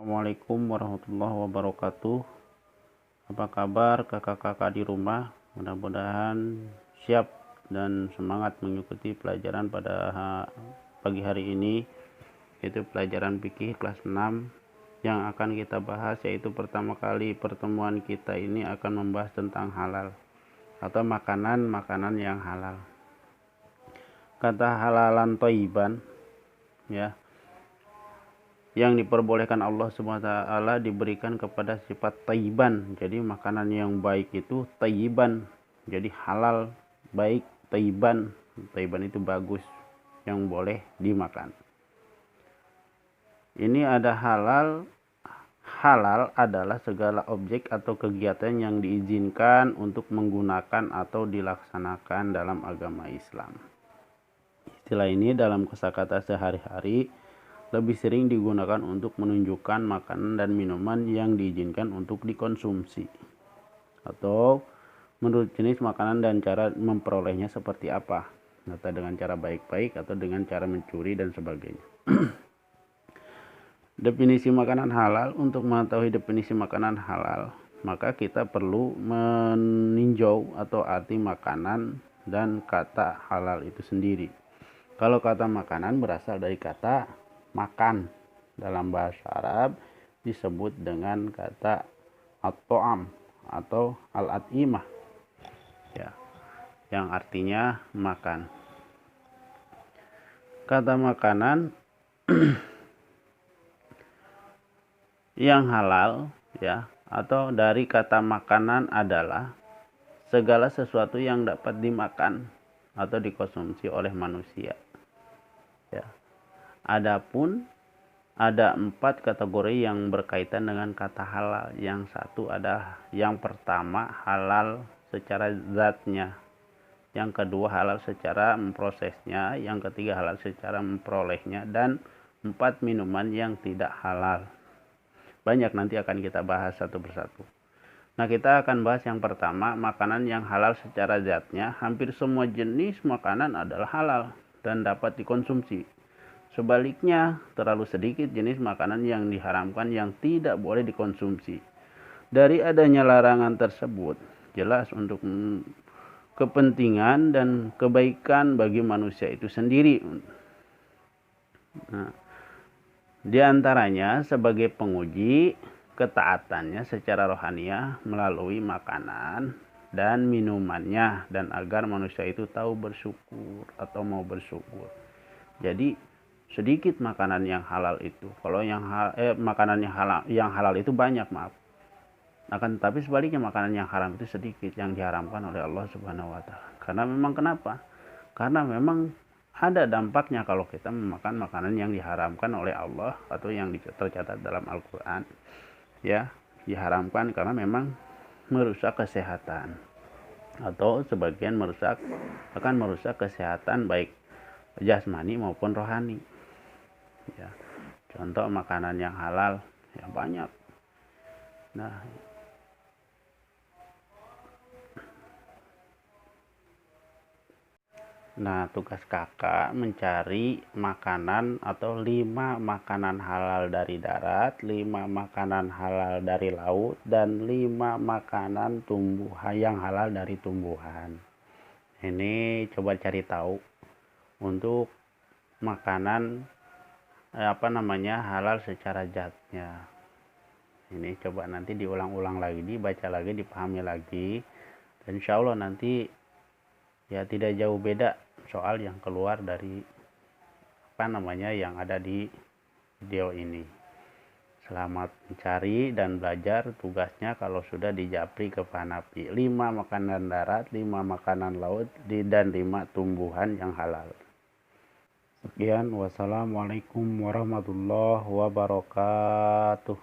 Assalamualaikum warahmatullahi wabarakatuh. Apa kabar kakak-kakak di rumah? Mudah-mudahan siap dan semangat mengikuti pelajaran pada pagi hari ini, yaitu pelajaran fikih kelas 6 yang akan kita bahas, yaitu pertama kali pertemuan kita ini akan membahas tentang halal atau makanan-makanan yang halal. Kata halalan thayyiban, ya, yang diperbolehkan Allah SWT diberikan kepada sifat thayyiban. Jadi makanan yang baik itu thayyiban, jadi halal, baik, thayyiban. Thayyiban itu bagus, yang boleh dimakan. Ini ada halal. Halal adalah segala objek atau kegiatan yang diizinkan untuk menggunakan atau dilaksanakan dalam agama Islam. Istilah ini dalam kosakata sehari-hari lebih sering digunakan untuk menunjukkan makanan dan minuman yang diizinkan untuk dikonsumsi, atau menurut jenis makanan dan cara memperolehnya seperti apa, entah dengan cara baik-baik atau dengan cara mencuri dan sebagainya. Definisi makanan halal. Untuk mengetahui definisi makanan halal, maka kita perlu meninjau atau arti makanan dan kata halal itu sendiri. Kalau kata makanan berasal dari kata makan, dalam bahasa Arab disebut dengan kata at-ta'am atau al-at'imah, ya, yang artinya makan. Kata makanan yang halal, ya, atau dari kata makanan adalah segala sesuatu yang dapat dimakan atau dikonsumsi oleh manusia, ya. Adapun ada 4 kategori yang berkaitan dengan kata halal. Yang satu adalah, yang pertama halal secara zatnya, yang kedua halal secara memprosesnya, yang ketiga halal secara memperolehnya, dan 4 minuman yang tidak halal. Banyak, nanti akan kita bahas satu persatu. Nah, kita akan bahas yang pertama, makanan yang halal secara zatnya. Hampir semua jenis makanan adalah halal dan dapat dikonsumsi. Sebaliknya, terlalu sedikit jenis makanan yang diharamkan yang tidak boleh dikonsumsi. Dari adanya larangan tersebut, jelas untuk kepentingan dan kebaikan bagi manusia itu sendiri. Nah, di antaranya sebagai penguji ketaatannya secara rohaniah melalui makanan dan minumannya, dan agar manusia itu tahu bersyukur atau mau bersyukur. Jadi sedikit makanan yang halal itu. Kalau makanan yang halal itu banyak, maaf. Akan tetapi sebaliknya makanan yang haram itu sedikit, yang diharamkan oleh Allah Subhanahu wa taala. Karena memang kenapa? Karena memang ada dampaknya kalau kita memakan makanan yang diharamkan oleh Allah atau yang tercatat dalam Al-Qur'an. Ya, diharamkan karena memang merusak kesehatan, atau sebagian akan merusak kesehatan baik jasmani maupun rohani. Ya, contoh makanan yang halal ya banyak. Nah, tugas kakak mencari makanan atau 5 makanan halal dari darat, 5 makanan halal dari laut, dan 5 makanan tumbuhan yang halal dari tumbuhan. Ini coba cari tahu untuk makanan halal secara zatnya. Ini coba nanti diulang-ulang lagi, dibaca lagi, dipahami lagi, dan insya Allah nanti ya tidak jauh beda soal yang keluar dari yang ada di video ini. Selamat mencari dan belajar. Tugasnya kalau sudah dijapri ke Panapi, 5 makanan darat, 5 makanan laut, dan 5 tumbuhan yang halal. Sekian, wassalamualaikum warahmatullahi wabarakatuh.